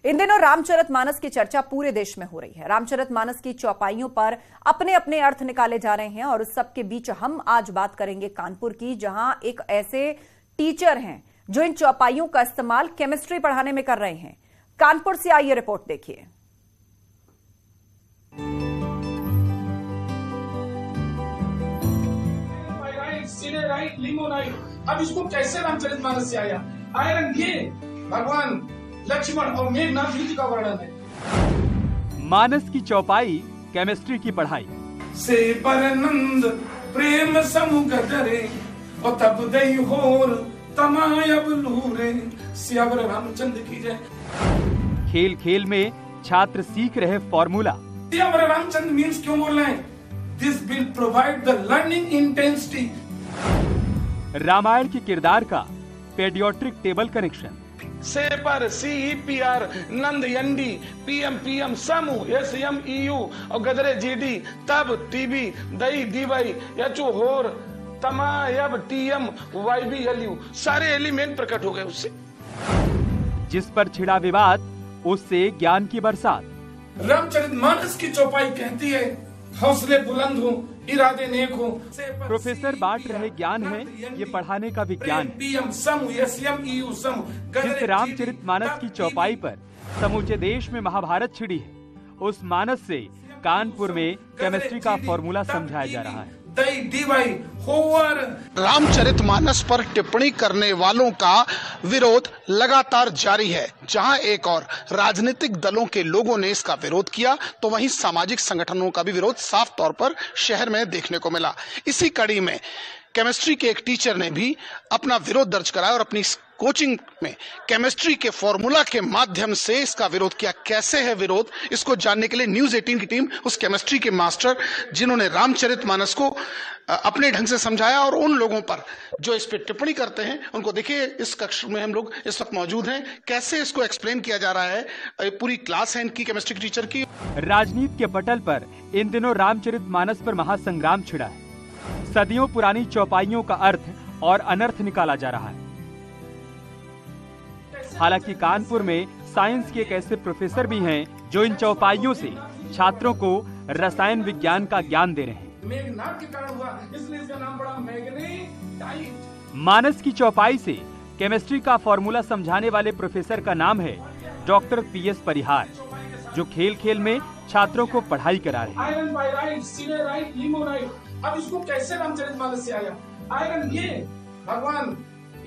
इन दिनों रामचरितमानस की चर्चा पूरे देश में हो रही है। रामचरितमानस की चौपाइयों पर अपने अपने अर्थ निकाले जा रहे हैं और उस सब के बीच हम आज बात करेंगे कानपुर की, जहां एक ऐसे टीचर हैं जो इन चौपाइयों का इस्तेमाल केमिस्ट्री पढ़ाने में कर रहे हैं। कानपुर से आई ये रिपोर्ट देखिए। राइट लिमोनाइट, अब इसको कैसे रामचरितमानस से आया? आयरन ये भगवान लक्ष्मण और मेघनाथ युद्ध का वर्णन है। मानस की चौपाई केमिस्ट्री की पढ़ाई से परनंद प्रेम समुग करे और तब दई होर तमायब लूरे सियावर रामचंद्र की जय। खेल खेल में छात्र सीख रहे फॉर्मूला। सियावर रामचंद्र मीन्स क्यों बोल रहे हैं? This will provide the learning intensity. Ramayana के किरदार का पेडियोट्रिक टेबल कनेक्शन। से पर CEPR नंद यंडी PM समू SMEU और गदरे GD तब TB दई दीवाई यचु होर तमायब TM YBLU सारे एलिमेंट प्रकट हो गए उससे। जिस पर छिड़ा विवाद उससे ज्ञान की बरसात। रामचरितमानस की चौपाई कहती है हौसले बुलंद हो, इरादे नेक हो। प्रोफेसर बांट रहे ज्ञान है ये पढ़ाने का विज्ञान। जिस रामचरितमानस की चौपाई पर समूचे देश में महाभारत छिड़ी है, उस मानस से कानपुर में केमिस्ट्री का फॉर्मूला समझाया जा रहा है। रामचरितमानस पर टिप्पणी करने वालों का विरोध लगातार जारी है। जहां एक और राजनीतिक दलों के लोगों ने इसका विरोध किया, तो वहीं सामाजिक संगठनों का भी विरोध साफ तौर पर शहर में देखने को मिला। इसी कड़ी में केमिस्ट्री के एक टीचर ने भी अपना विरोध दर्ज कराया और अपनी कोचिंग में केमिस्ट्री के फॉर्मूला के माध्यम से इसका विरोध किया। कैसे है विरोध, इसको जानने के लिए न्यूज 18 की टीम उस केमिस्ट्री के मास्टर जिन्होंने रामचरितमानस को अपने ढंग से समझाया और उन लोगों पर जो इस पे टिप्पणी करते हैं उनको देखिए। इस कक्ष में हम लोग इस वक्त मौजूद हैं। कैसे इसको एक्सप्लेन किया जा रहा है, पूरी क्लास है इनकी केमिस्ट्री की टीचर की। राजनीति के पटल पर इन दिनों रामचरितमानस पर महासंग्राम छिड़ा है। सदियों पुरानी चौपाइयों का अर्थ और अनर्थ निकाला जा रहा है। हालांकि कानपुर में साइंस के एक ऐसे प्रोफेसर भी हैं जो इन चौपाइयों से छात्रों को रसायन विज्ञान का ज्ञान दे रहे हैं। मेघनाथ के कारण हुआ, इसलिए इसका नाम पड़ा मैग्नेटाइट। मानस की चौपाई से केमिस्ट्री का फॉर्मूला समझाने वाले प्रोफेसर का नाम है डॉक्टर PS परिहार, जो खेल खेल में छात्रों को पढ़ाई करा रहे हैं। आयरन पाइराइट, सिलेराइट, लिमोनाइट, अब इसको कैसे रामचरितमानस से आया? आयरन ये भगवान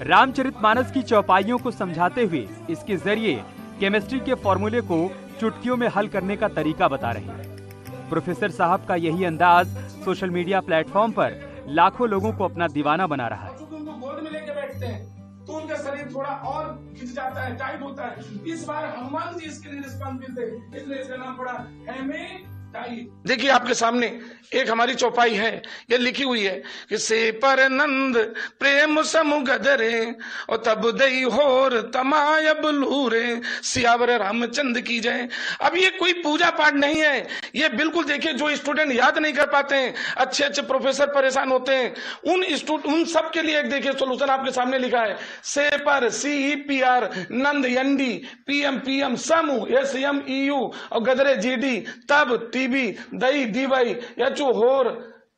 रामचरितमानस की चौपाइयों को समझाते हुए इसके जरिए केमिस्ट्री के फॉर्मूले को चुटकियों में हल करने का तरीका बता रहे हैं। प्रोफेसर साहब का यही अंदाज सोशल मीडिया प्लेटफॉर्म पर लाखों लोगों को अपना दीवाना बना रहा है। उनको गोद में लेके बैठते हैं तो उनका शरीर थोड़ा और खिंच जाता है, टाइट होता है। इस बार हनुमान जी इसके लिए रिस्पॉन्सिबल थे, इसलिए इसका नाम पड़ा हेमेटाइट। देखिए आपके सामने एक हमारी चौपाई है, ये लिखी हुई है कि से पर नंद प्रेम समुगदरे और तब दई होर तमायब लूरे सियावर रामचंद्र की जय। अब ये कोई पूजा पाठ नहीं है, ये बिल्कुल देखिए जो स्टूडेंट याद नहीं कर पाते हैं, अच्छे अच्छे प्रोफेसर परेशान होते हैं, उन सब के लिए एक देखिए सोल्यूशन आपके सामने लिखा है। से पर CEPR नंद यंडी PM समू SMEU और गदरे GD तब TB दई दीवाई यचु होर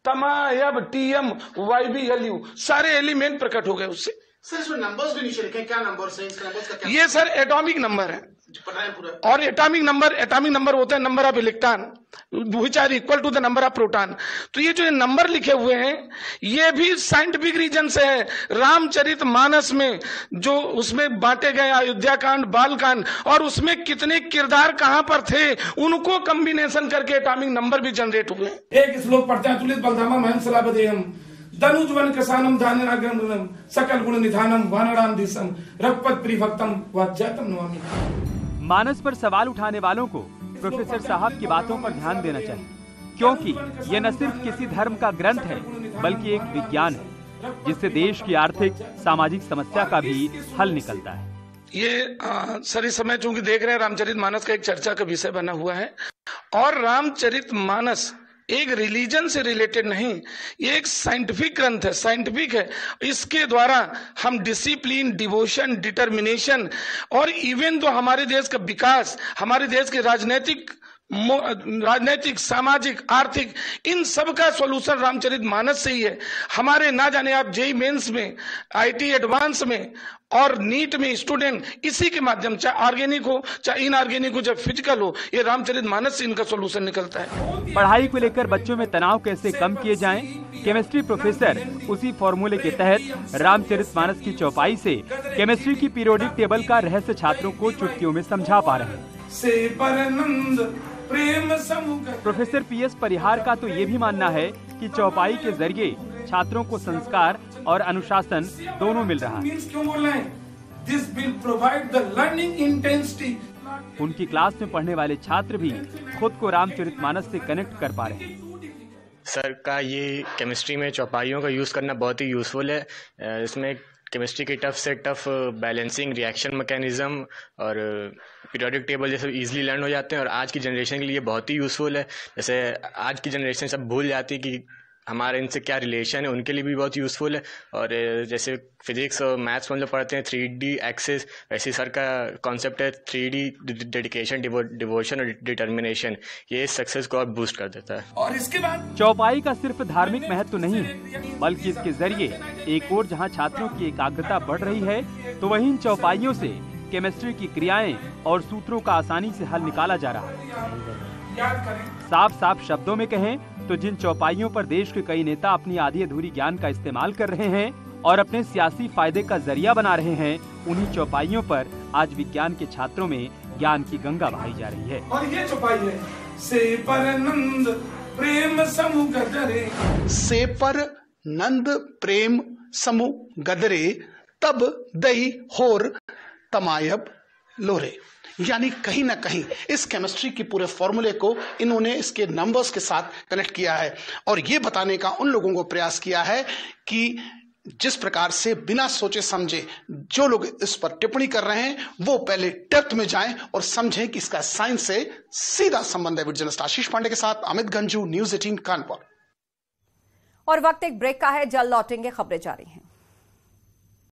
तमायब TM YBLU सारे एलिमेंट प्रकट हो गए उससे। सर इसमें नंबर्स भी नीचे लिखे, क्या नंबर्स हैं? इसका नंबर्स का क्या? ये सर एटॉमिक नंबर है और एटॉमिक नंबर होता है number of electron which are equal to the number of proton. तो ये जो नंबर लिखे हुए हैं ये भी साइंटिफिक रीजन से है। रामचरितमानस में जो उसमें बांटे गए अयोध्या कांड, बाल कांड और उसमें कितने किरदार कहां पर थे उनको कॉम्बिनेशन करके एटॉमिक नंबर भी जनरेट हुए। एक श्लोक पढ़ते हैं, तुलित बलधामा महन सलाबदेहम धनुजवन कसानम धान्यनाग्रम सकल गुण निधानम वानराम दिसम रघुपत प्रिभक्तम वाज्यातम नमामि। मानस पर सवाल उठाने वालों को प्रोफेसर साहब की बातों पर ध्यान देना चाहिए, क्योंकि ये न सिर्फ किसी धर्म का ग्रंथ है बल्कि एक विज्ञान है जिससे देश की आर्थिक सामाजिक समस्या का भी हल निकलता है। ये सर इस समय चूंकि देख रहे हैं रामचरितमानस का एक चर्चा का विषय बना हुआ है और रामचरितमानस एक रिलीजन से रिलेटेड नहीं, ये एक साइंटिफिक ग्रंथ है, साइंटिफिक है। इसके द्वारा हम डिसिप्लिन, डिवोशन, डिटर्मिनेशन और इवन तो हमारे देश का विकास, हमारे देश के राजनीतिक, सामाजिक, आर्थिक, इन सब का सॉल्यूशन रामचरितमानस से ही है। हमारे ना जाने आप जेईई मेंस में, आईटी एडवांस में और नीट में स्टूडेंट इसी के माध्यम, चाहे ऑर्गेनिक हो चाहे इनऑर्गेनिक हो चाहे फिजिकल हो, ये रामचरितमानस से इनका सॉल्यूशन निकलता है। पढ़ाई को लेकर बच्चों में तनाव कैसे कम किए जाएं, केमिस्ट्री प्रोफेसर उसी फॉर्मूले के तहत रामचरितमानस की चौपाई से केमिस्ट्री की पीरियोडिक टेबल का रहस्य छात्रों को चुटकियों में समझा पा रहे हैं। प्रोफेसर PS परिहार का तो ये भी मानना है कि चौपाई के जरिए छात्रों को संस्कार और अनुशासन दोनों मिल रहा है। उनकी क्लास में पढ़ने वाले छात्र भी खुद को रामचरितमानस से कनेक्ट कर पा रहे हैं। सर का ये केमिस्ट्री में चौपाइयों का यूज़ करना बहुत ही यूज़फुल है। इसमें केमिस्ट्री की टफ से टफ बैलेंसिंग, रिएक्शन मैकेनिज्म और पीरियोडिक टेबल जैसे इजीली लर्न हो जाते हैं और आज की जनरेशन के लिए बहुत ही यूज़फुल है। जैसे आज की जनरेशन सब भूल जाती है कि हमारे इनसे क्या रिलेशन है, उनके लिए भी बहुत यूज़फुल है। और जैसे फिजिक्स और मैथ्स में हम लोग पढ़ते हैं 3D एक्सेस, वैसे सर का कॉन्सेप्ट है 3D डेडिकेशन, डिवोशन और डिटर्मिनेशन। ये सक्सेस को और बूस्ट कर देता है। और इसके बाद चौपाई का सिर्फ धार्मिक महत्व नहीं है, बल्कि इसके जरिए एक और जहां छात्रों की एकाग्रता बढ़ रही है, तो वहीं इन चौपाइयों से केमिस्ट्री की क्रियाएं और सूत्रों का आसानी से हल निकाला जा रहा है। साफ साफ शब्दों में कहें तो जिन चौपाइयों पर देश के कई नेता अपनी आधी अधूरी ज्ञान का इस्तेमाल कर रहे हैं और अपने सियासी फायदे का जरिया बना रहे हैं, उन्हीं चौपाइयों पर आज विज्ञान के छात्रों में ज्ञान की गंगा बहाई जा रही है। और ये चौपाई है से पर नंद प्रेम समूह गदरे, से पर नंद प्रेम समूह गदरे, तब दही होर तमायब लोरे। यानी कहीं ना कहीं इस केमिस्ट्री की पूरे फॉर्मूले को इन्होंने इसके नंबर्स के साथ कनेक्ट किया है और ये बताने का उन लोगों को प्रयास किया है कि जिस प्रकार से बिना सोचे समझे जो लोग इस पर टिप्पणी कर रहे हैं वो पहले डेप्थ में जाएं और समझें कि इसका साइंस से सीधा संबंध है। जर्नलिस्ट आशीष पांडे के साथ अमित गंजू, न्यूज़ 18 कानपुर। और वक्त एक ब्रेक का है, जल्द लौटेंगे, खबरें जारी हैं।